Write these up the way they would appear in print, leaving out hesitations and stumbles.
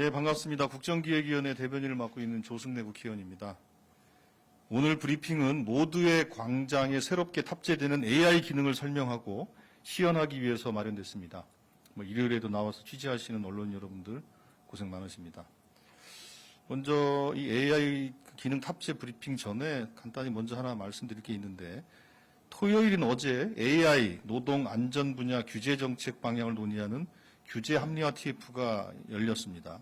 네, 반갑습니다. 국정기획위원회 대변인을 맡고 있는 조승래 국회의원입니다. 오늘 브리핑은 모두의 광장에 새롭게 탑재되는 AI 기능을 설명하고 시연하기 위해서 마련됐습니다. 일요일에도 나와서 취재하시는 언론 여러분들 고생 많으십니다. 먼저 이 AI 기능 탑재 브리핑 전에 간단히 먼저 하나 말씀드릴 게 있는데, 토요일인 어제 AI 노동 안전 분야 규제 정책 방향을 논의하는 규제 합리화 TF가 열렸습니다.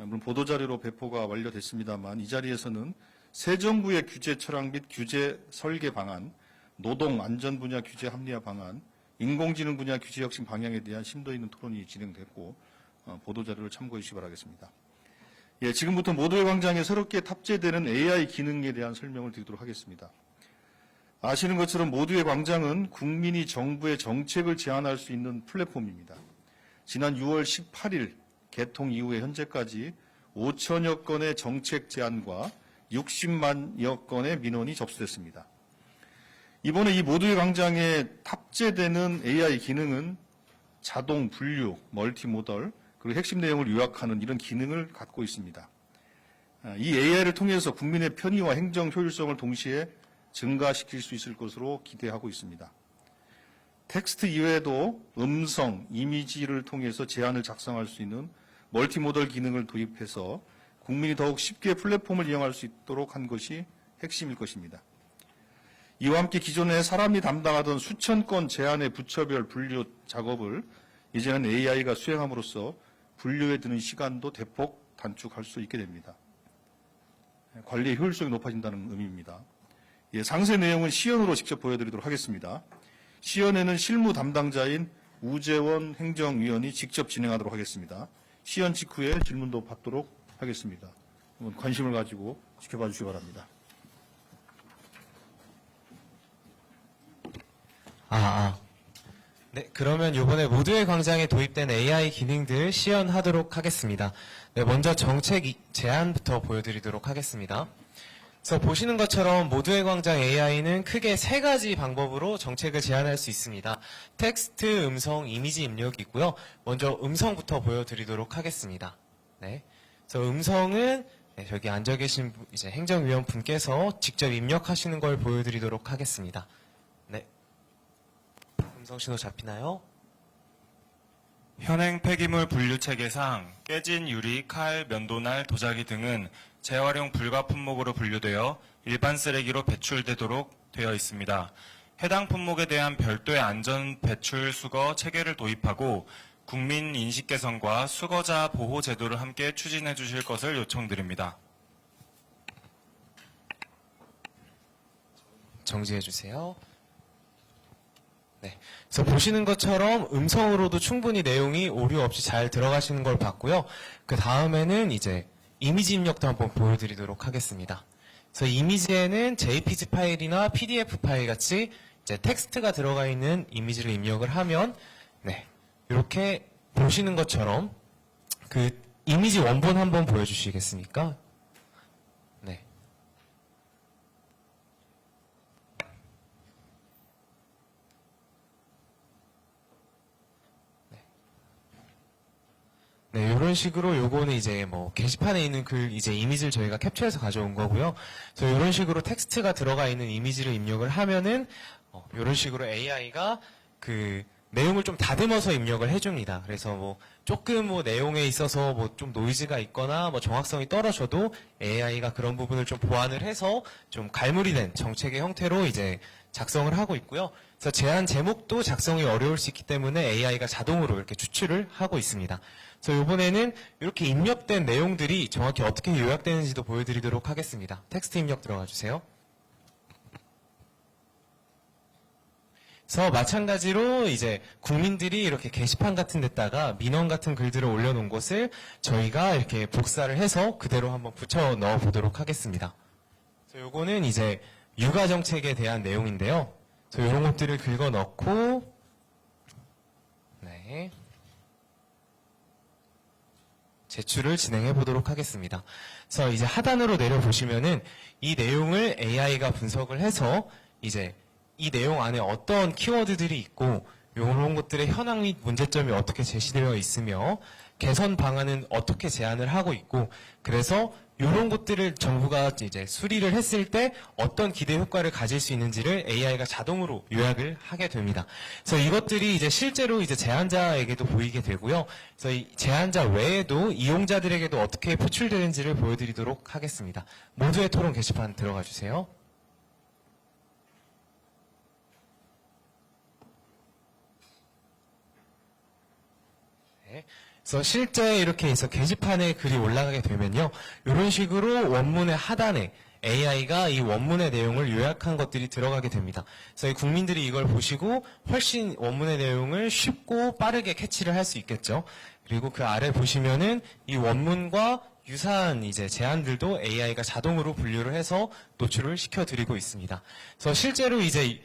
물론 보도자료로 배포가 완료됐습니다만 이 자리에서는 새 정부의 규제 철학 및 규제 설계 방안, 노동 안전 분야 규제 합리화 방안, 인공지능 분야 규제 혁신 방향에 대한 심도 있는 토론이 진행됐고 보도자료를 참고해 주시기 바라겠습니다. 예, 지금부터 모두의 광장에 새롭게 탑재되는 AI 기능에 대한 설명을 드리도록 하겠습니다. 아시는 것처럼 모두의 광장은 국민이 정부의 정책을 제안할 수 있는 플랫폼입니다. 지난 6월 18일 개통 이후에 현재까지 5천여 건의 정책 제안과 60만여 건의 민원이 접수됐습니다. 이번에 이 모두의 광장에 탑재되는 AI 기능은 자동 분류, 멀티모덜, 그리고 핵심 내용을 요약하는 이런 기능을 갖고 있습니다. 이 AI를 통해서 국민의 편의와 행정 효율성을 동시에 증가시킬 수 있을 것으로 기대하고 있습니다. 텍스트 이외에도 음성, 이미지를 통해서 제안을 작성할 수 있는 멀티모덜 기능을 도입해서 국민이 더욱 쉽게 플랫폼을 이용할 수 있도록 한 것이 핵심일 것입니다. 이와 함께 기존에 사람이 담당하던 수천 건 제안의 부처별 분류 작업을 이제는 AI가 수행함으로써 분류에 드는 시간도 대폭 단축할 수 있게 됩니다. 관리의 효율성이 높아진다는 의미입니다. 예, 상세 내용은 시연으로 직접 보여드리도록 하겠습니다. 시연에는 실무 담당자인 우재원 행정위원이 직접 진행하도록 하겠습니다. 시연 직후에 질문도 받도록 하겠습니다. 관심을 가지고 지켜봐 주시기 바랍니다. 네, 그러면 이번에 모두의 광장에 도입된 AI 기능들 시연하도록 하겠습니다. 네, 먼저 정책 제안부터 보여드리도록 하겠습니다. 그래서 보시는 것처럼 모두의 광장 AI는 크게 세 가지 방법으로 정책을 제안할 수 있습니다. 텍스트, 음성, 이미지 입력이고요. 먼저 음성부터 보여드리도록 하겠습니다. 네, 그래서 음성은 저기 앉아 계신 이제 행정위원 분께서 직접 입력하시는 걸 보여드리도록 하겠습니다. 네, 음성 신호 잡히나요? 현행 폐기물 분류 체계상 깨진 유리, 칼, 면도날, 도자기 등은 재활용 불가 품목으로 분류되어 일반 쓰레기로 배출되도록 되어 있습니다. 해당 품목에 대한 별도의 안전 배출 수거 체계를 도입하고 국민 인식 개선과 수거자 보호 제도를 함께 추진해 주실 것을 요청드립니다. 정지해 주세요. 네, 그래서 보시는 것처럼 음성으로도 충분히 내용이 오류 없이 잘 들어가시는 걸 봤고요. 그 다음에는 이제 이미지 입력도 한번 보여드리도록 하겠습니다. 그래서 이미지에는 JPG 파일이나 PDF 파일 같이 이제 텍스트가 들어가 있는 이미지를 입력을 하면, 네, 이렇게 보시는 것처럼 그 이미지 원본 한번 보여주시겠습니까? 네. 네, 이런 식으로 요거는 이제 뭐 게시판에 있는 글 이제 이미지를 저희가 캡처해서 가져온 거고요. 그래서 이런 식으로 텍스트가 들어가 있는 이미지를 입력을 하면은 이런 식으로 AI가 그 내용을 좀 다듬어서 입력을 해줍니다. 그래서 뭐 조금 뭐 내용에 있어서 뭐 좀 노이즈가 있거나 뭐 정확성이 떨어져도 AI가 그런 부분을 좀 보완을 해서 좀 갈무리 된 정책의 형태로 이제 작성을 하고 있고요. 그래서 제안 제목도 작성이 어려울 수 있기 때문에 AI가 자동으로 이렇게 추출을 하고 있습니다. 그래서 이번에는 이렇게 입력된 내용들이 정확히 어떻게 요약되는지도 보여드리도록 하겠습니다. 텍스트 입력 들어가 주세요. 그래서 마찬가지로 이제 국민들이 이렇게 게시판 같은 데다가 민원 같은 글들을 올려놓은 것을 저희가 이렇게 복사를 해서 그대로 한번 붙여 넣어 보도록 하겠습니다. 그래서 요거는 이제 육아 정책에 대한 내용인데요. 그래서 이런 것들을 긁어 넣고, 네, 제출을 진행해 보도록 하겠습니다. 그래서 이제 하단으로 내려 보시면은 이 내용을 AI가 분석을 해서 이제 이 내용 안에 어떤 키워드들이 있고 이런 것들의 현황 및 문제점이 어떻게 제시되어 있으며 개선 방안은 어떻게 제안을 하고 있고 그래서 이런 것들을 정부가 이제 수리를 했을 때 어떤 기대 효과를 가질 수 있는지를 AI가 자동으로 요약을 하게 됩니다. 그래서 이것들이 이제 실제로 이제 제안자에게도 보이게 되고요. 그래서 이 제안자 외에도 이용자들에게도 어떻게 표출되는지를 보여드리도록 하겠습니다. 모두의 토론 게시판 들어가 주세요. 네. 그래서 실제 이렇게 해서 게시판에 글이 올라가게 되면요. 이런 식으로 원문의 하단에 AI가 이 원문의 내용을 요약한 것들이 들어가게 됩니다. 그래서 이 국민들이 이걸 보시고 훨씬 원문의 내용을 쉽고 빠르게 캐치를 할 수 있겠죠. 그리고 그 아래 보시면은 이 원문과 유사한 이제 제안들도 AI가 자동으로 분류를 해서 노출을 시켜드리고 있습니다. 그래서 실제로 이제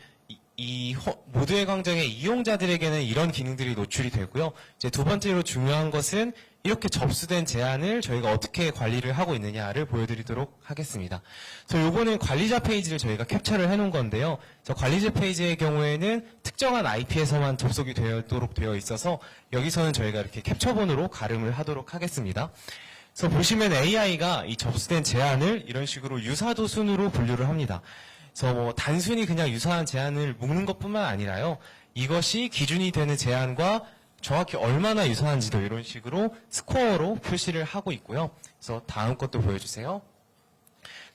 모두의 광장의 이용자들에게는 이런 기능들이 노출이 되고요. 이제 두 번째로 중요한 것은 이렇게 접수된 제안을 저희가 어떻게 관리를 하고 있느냐를 보여드리도록 하겠습니다. 그래서 요거는 관리자 페이지를 저희가 캡처를 해놓은 건데요. 관리자 페이지의 경우에는 특정한 IP에서만 접속이 되도록 되어 있어서 여기서는 저희가 이렇게 캡처본으로 가름을 하도록 하겠습니다. 그래서 보시면 AI가 이 접수된 제안을 이런 식으로 유사도 순으로 분류를 합니다. 그래서 뭐 단순히 그냥 유사한 제안을 묶는 것뿐만 아니라요. 이것이 기준이 되는 제안과 정확히 얼마나 유사한지도 이런 식으로 스코어로 표시를 하고 있고요. 그래서 다음 것도 보여주세요.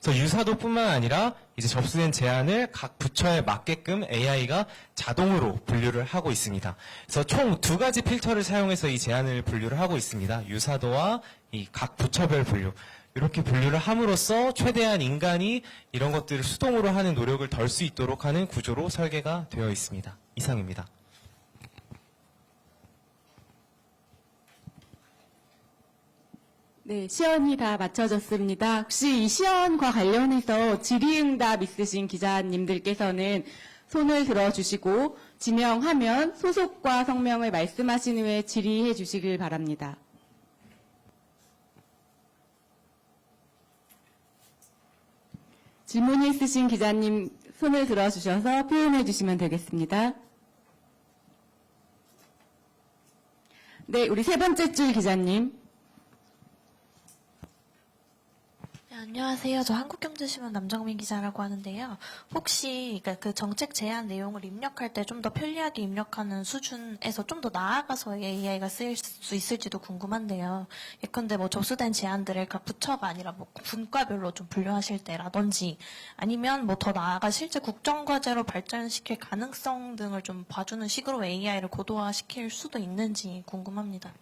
그래서 유사도뿐만 아니라 이제 접수된 제안을 각 부처에 맞게끔 AI가 자동으로 분류를 하고 있습니다. 그래서 총 두 가지 필터를 사용해서 이 제안을 분류를 하고 있습니다. 유사도와 이 각 부처별 분류. 이렇게 분류를 함으로써 최대한 인간이 이런 것들을 수동으로 하는 노력을 덜 수 있도록 하는 구조로 설계가 되어 있습니다. 이상입니다. 네, 시연이 다 마쳐졌습니다. 혹시 이 시연과 관련해서 질의응답 있으신 기자님들께서는 손을 들어주시고 지명하면 소속과 성명을 말씀하신 후에 질의해 주시길 바랍니다. 질문이 있으신 기자님 손을 들어주셔서 표현해 주시면 되겠습니다. 네, 우리 세 번째 줄 기자님. 네, 안녕하세요. 저 한국경제신문 남정민 기자라고 하는데요. 혹시 그러니까 그 정책 제안 내용을 입력할 때 좀 더 편리하게 입력하는 수준에서 좀 더 나아가서 AI가 쓰일 수 있을지도 궁금한데요. 예컨대 뭐 접수된 제안들을 각 부처가 아니라 뭐 분과별로 좀 분류하실 때라든지 아니면 뭐 더 나아가 실제 국정과제로 발전시킬 가능성 등을 좀 봐주는 식으로 AI를 고도화시킬 수도 있는지 궁금합니다.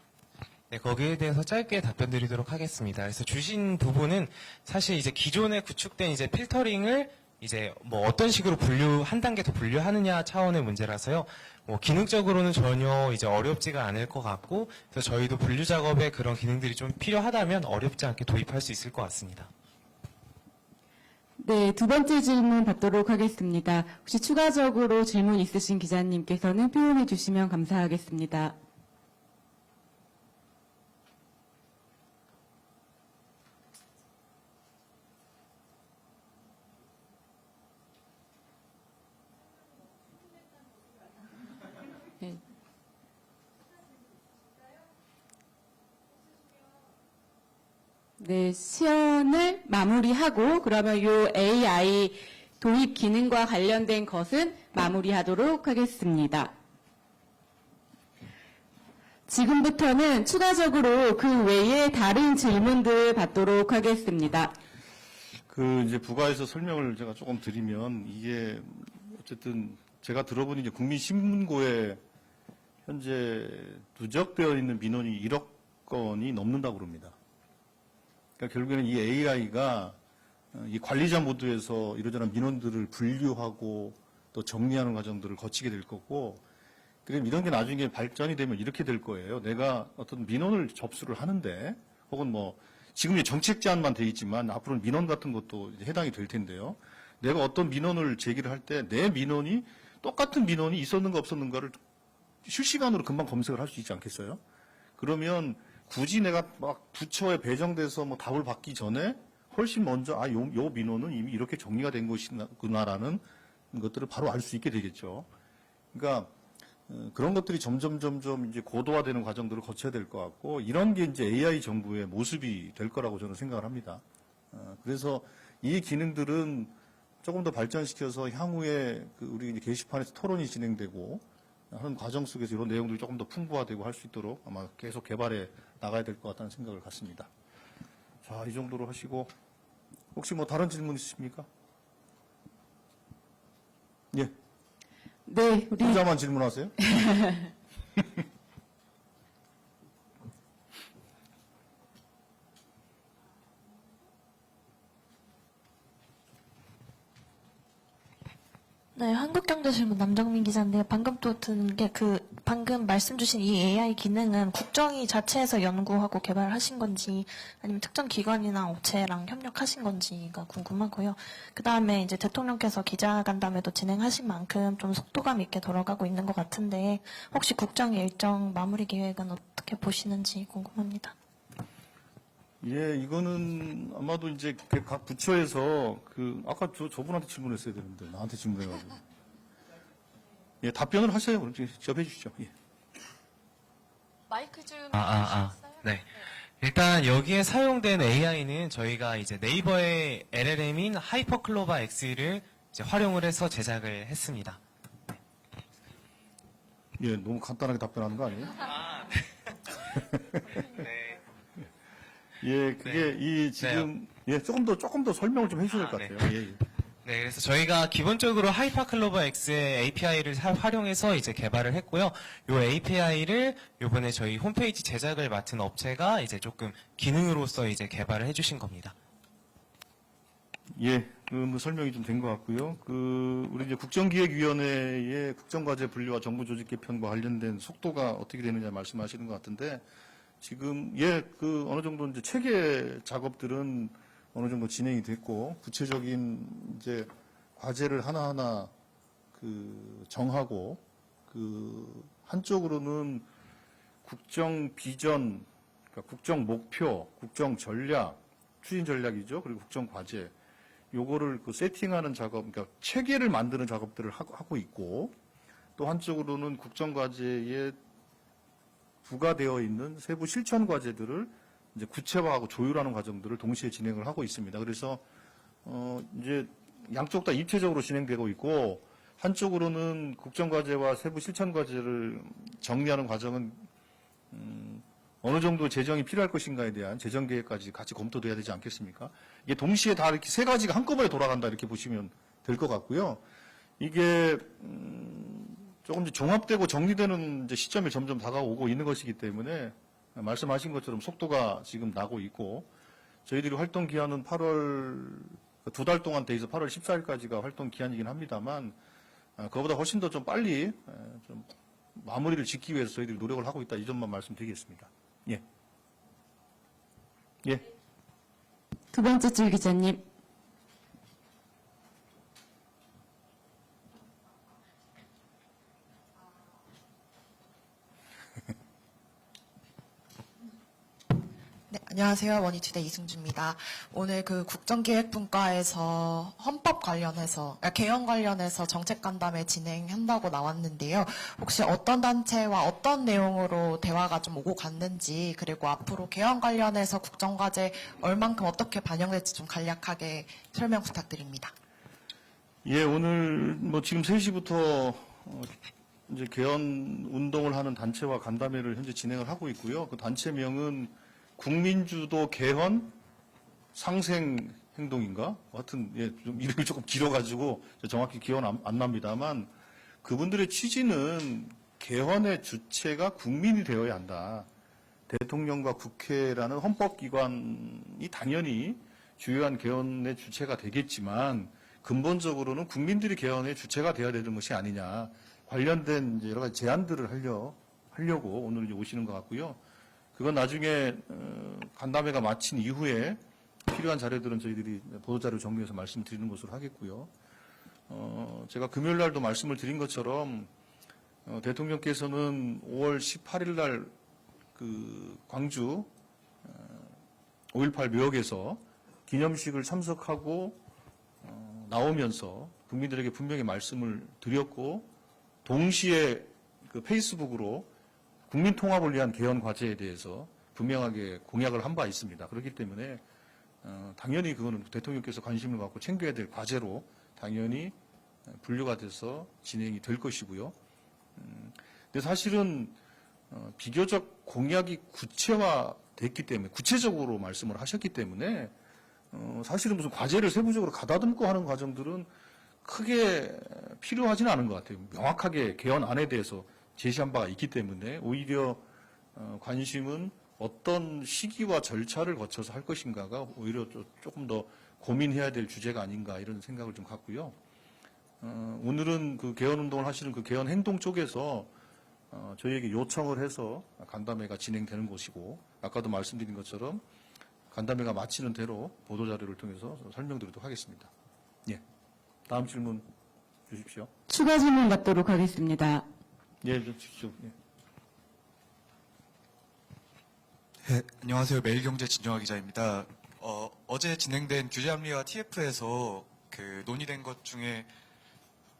네, 거기에 대해서 짧게 답변 드리도록 하겠습니다. 그래서 주신 부분은 사실 이제 기존에 구축된 이제 필터링을 이제 뭐 어떤 식으로 한 단계 더 분류하느냐 차원의 문제라서요. 뭐 기능적으로는 전혀 이제 어렵지가 않을 것 같고, 그래서 저희도 분류 작업에 그런 기능들이 좀 필요하다면 어렵지 않게 도입할 수 있을 것 같습니다. 네, 두 번째 질문 받도록 하겠습니다. 혹시 추가적으로 질문 있으신 기자님께서는 표현해 주시면 감사하겠습니다. 네. 네, 시연을 마무리하고 그러면 이 AI 도입 기능과 관련된 것은 마무리하도록 하겠습니다. 지금부터는 추가적으로 그 외에 다른 질문들 받도록 하겠습니다. 이제 부가에서 설명을 제가 조금 드리면 이게 어쨌든 제가 들어보니 이제 국민신문고에 현재 누적되어 있는 민원이 1억 건이 넘는다고 그럽니다. 그러니까 결국에는 이 AI가 이 관리자 모드에서 이러저런 민원들을 분류하고 또 정리하는 과정들을 거치게 될 거고, 그럼 이런 게 나중에 발전이 되면 이렇게 될 거예요. 내가 어떤 민원을 접수를 하는데, 혹은 뭐 지금 정책 제안만 돼 있지만 앞으로는 민원 같은 것도 이제 해당이 될 텐데요. 내가 어떤 민원을 제기를 할 때 내 민원이 똑같은 민원이 있었는가 없었는가를 실시간으로 금방 검색을 할 수 있지 않겠어요? 그러면 굳이 내가 막 부처에 배정돼서 뭐 답을 받기 전에 훨씬 먼저 요 민원은 이미 이렇게 정리가 된 것이구나라는 것들을 바로 알 수 있게 되겠죠. 그러니까 그런 것들이 점점 이제 고도화되는 과정들을 거쳐야 될 것 같고, 이런 게 이제 AI 정부의 모습이 될 거라고 저는 생각을 합니다. 그래서 이 기능들은 조금 더 발전시켜서 향후에 우리 이제 게시판에서 토론이 진행되고 하는 과정 속에서 이런 내용들이 조금 더 풍부화되고 할 수 있도록 아마 계속 개발해 나가야 될 것 같다는 생각을 갖습니다. 자, 이 정도로 하시고 혹시 뭐 다른 질문 있으십니까? 예, 네, 우리 혼자만 질문하세요? 네, 한국경제신문 남정민 기자인데요. 방금 또 든 게 방금 말씀 주신 이 AI 기능은 국정이 자체에서 연구하고 개발하신 건지 아니면 특정 기관이나 업체랑 협력하신 건지가 궁금하고요. 그 다음에 이제 대통령께서 기자간담회도 진행하신 만큼 좀 속도감 있게 돌아가고 있는 것 같은데 혹시 국정의 일정 마무리 계획은 어떻게 보시는지 궁금합니다. 예, 이거는 아마도 이제 각 부처에서 아까 저분한테 질문했어야 되는데 나한테 질문해가지고 예, 답변을 하세요. 그럼 접해 주시죠. 예. 마이크 좀 네. 일단 여기에 사용된 AI는 저희가 이제 네이버의 LLM인 하이퍼클로바 X를 이제 활용을 해서 제작을 했습니다. 예, 너무 간단하게 답변하는 거 아니에요? 네. 예, 그게 이 지금 예, 조금 더 설명을 좀 해주셔야 될 것 같아요. 예, 예. 네, 그래서 저희가 기본적으로 하이퍼클로버 X의 API를 활용해서 이제 개발을 했고요. 요 API를 요번에 저희 홈페이지 제작을 맡은 업체가 이제 조금 기능으로서 이제 개발을 해주신 겁니다. 예, 뭐 설명이 좀 된 것 같고요. 우리 이제 국정기획위원회의 국정과제 분류와 정부 조직 개편과 관련된 속도가 어떻게 되느냐 말씀하시는 것 같은데, 지금 어느 정도 이제 체계 작업들은 어느 정도 진행이 됐고, 구체적인 이제 과제를 하나하나 정하고, 한쪽으로는 국정 비전, 그러니까 국정 목표, 국정 전략, 추진 전략이죠. 그리고 국정 과제. 요거를 세팅하는 작업, 그러니까 체계를 만드는 작업들을 하고 있고, 또 한쪽으로는 국정 과제에 부과되어 있는 세부 실천 과제들을 이제 구체화하고 조율하는 과정들을 동시에 진행을 하고 있습니다. 그래서 이제 양쪽 다 입체적으로 진행되고 있고, 한쪽으로는 국정 과제와 세부 실천 과제를 정리하는 과정은 어느 정도 재정이 필요할 것인가에 대한 재정 계획까지 같이 검토돼야 되지 않겠습니까? 이게 동시에 다 이렇게 세 가지가 한꺼번에 돌아간다 이렇게 보시면 될 것 같고요. 이게 조금 이제 종합되고 정리되는 이제 시점이 점점 다가오고 있는 것이기 때문에 말씀하신 것처럼 속도가 지금 나고 있고, 저희들이 활동 기한은 8월 두 달 동안 돼 있어 8월 14일까지가 활동 기한이긴 합니다만, 그거보다 훨씬 더 좀 빨리 좀 마무리를 짓기 위해서 저희들이 노력을 하고 있다, 이 점만 말씀드리겠습니다. 예. 예. 두 번째 줄 기자님. 네, 안녕하세요. 원위치대 이승주입니다. 오늘 국정기획분과에서 헌법 관련해서, 개헌 관련해서 정책간담회 진행한다고 나왔는데요. 혹시 어떤 단체와 어떤 내용으로 대화가 좀 오고 갔는지, 그리고 앞으로 개헌 관련해서 국정과제 얼만큼 어떻게 반영될지 좀 간략하게 설명 부탁드립니다. 예, 오늘 뭐 지금 3시부터 이제 개헌 운동을 하는 단체와 간담회를 현재 진행을 하고 있고요. 그 단체명은 국민주도 개헌 상생 행동인가? 하여튼 좀 이름이 조금 길어가지고 정확히 기억은 안 납니다만, 그분들의 취지는 개헌의 주체가 국민이 되어야 한다. 대통령과 국회라는 헌법기관이 당연히 주요한 개헌의 주체가 되겠지만, 근본적으로는 국민들이 개헌의 주체가 되어야 되는 것이 아니냐. 관련된 이제 여러 가지 제안들을 하려고 오늘 이제 오시는 것 같고요. 그건 나중에 간담회가 마친 이후에 필요한 자료들은 저희들이 보도자료 정리해서 말씀드리는 것으로 하겠고요. 제가 금요일 날도 말씀을 드린 것처럼 대통령께서는 5월 18일 날 광주 5.18 묘역에서 기념식을 참석하고 나오면서 국민들에게 분명히 말씀을 드렸고, 동시에 그 페이스북으로 국민 통합을 위한 개헌 과제에 대해서 분명하게 공약을 한 바 있습니다. 그렇기 때문에 당연히 그거는 대통령께서 관심을 갖고 챙겨야 될 과제로 당연히 분류가 돼서 진행이 될 것이고요. 근데 사실은 비교적 공약이 구체화됐기 때문에 구체적으로 말씀을 하셨기 때문에 사실은 무슨 과제를 세부적으로 가다듬고 하는 과정들은 크게 필요하지는 않은 것 같아요. 명확하게 개헌안에 대해서 제시한 바가 있기 때문에 오히려 관심은 어떤 시기와 절차를 거쳐서 할 것인가가 오히려 조금 더 고민해야 될 주제가 아닌가 이런 생각을 좀 갖고요. 오늘은 그 개헌 운동을 하시는 그 개헌 행동 쪽에서 저희에게 요청을 해서 간담회가 진행되는 것이고 아까도 말씀드린 것처럼 간담회가 마치는 대로 보도자료를 통해서 설명드리도록 하겠습니다. 예. 다음 질문 주십시오. 추가 질문 받도록 하겠습니다. 예, 주십시오. 예. 네, 안녕하세요. 매일경제 진정화 기자입니다. 어제 진행된 규제합리화 TF에서 그 논의된 것 중에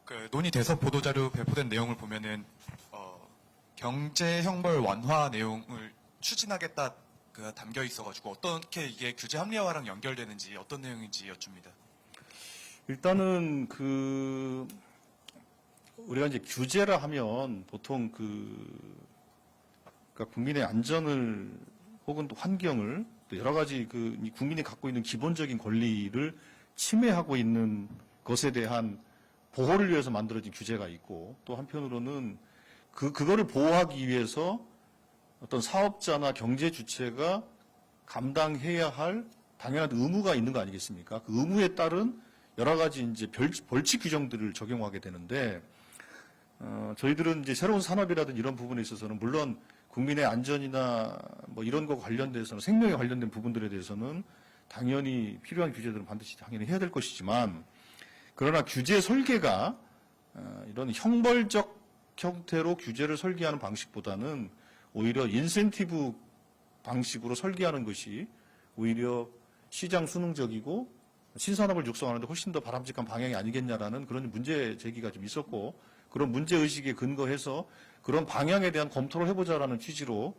그 논의돼서 보도자료 배포된 내용을 보면은 경제 형벌 완화 내용을 추진하겠다 그 담겨 있어가지고 어떻게 이게 규제 합리화랑 연결되는지 어떤 내용인지 여쭙니다. 일단은 우리가 이제 규제라 하면 보통 그러니까 국민의 안전을 혹은 또 환경을 또 여러 가지 이 국민이 갖고 있는 기본적인 권리를 침해하고 있는 것에 대한 보호를 위해서 만들어진 규제가 있고 또 한편으로는 그거를 보호하기 위해서 어떤 사업자나 경제 주체가 감당해야 할 당연한 의무가 있는 거 아니겠습니까? 그 의무에 따른 여러 가지 이제 벌칙 규정들을 적용하게 되는데 저희들은 이제 새로운 산업이라든지 이런 부분에 있어서는 물론 국민의 안전이나 뭐 이런 거 관련돼서는 생명에 관련된 부분들에 대해서는 당연히 필요한 규제들은 반드시 당연히 해야 될 것이지만 그러나 규제 설계가 이런 형벌적 형태로 규제를 설계하는 방식보다는 오히려 인센티브 방식으로 설계하는 것이 오히려 시장 순응적이고 신산업을 육성하는 데 훨씬 더 바람직한 방향이 아니겠냐라는 그런 문제 제기가 좀 있었고 그런 문제의식에 근거해서 그런 방향에 대한 검토를 해보자라는 취지로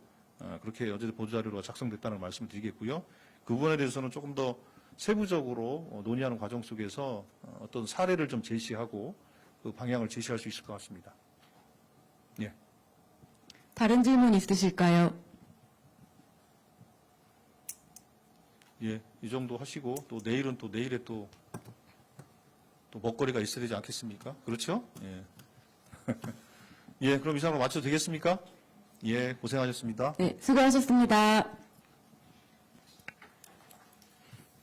그렇게 어제 보도자료가 작성됐다는 말씀을 드리겠고요. 그 부분에 대해서는 조금 더 세부적으로 논의하는 과정 속에서 어떤 사례를 좀 제시하고 그 방향을 제시할 수 있을 것 같습니다. 예. 다른 질문 있으실까요? 예, 이 정도 하시고 또 내일은 또 내일에 또 먹거리가 있어야 되지 않겠습니까? 그렇죠? 예. 예, 그럼 이상으로 마쳐도 되겠습니까? 예, 고생하셨습니다. 네, 수고하셨습니다.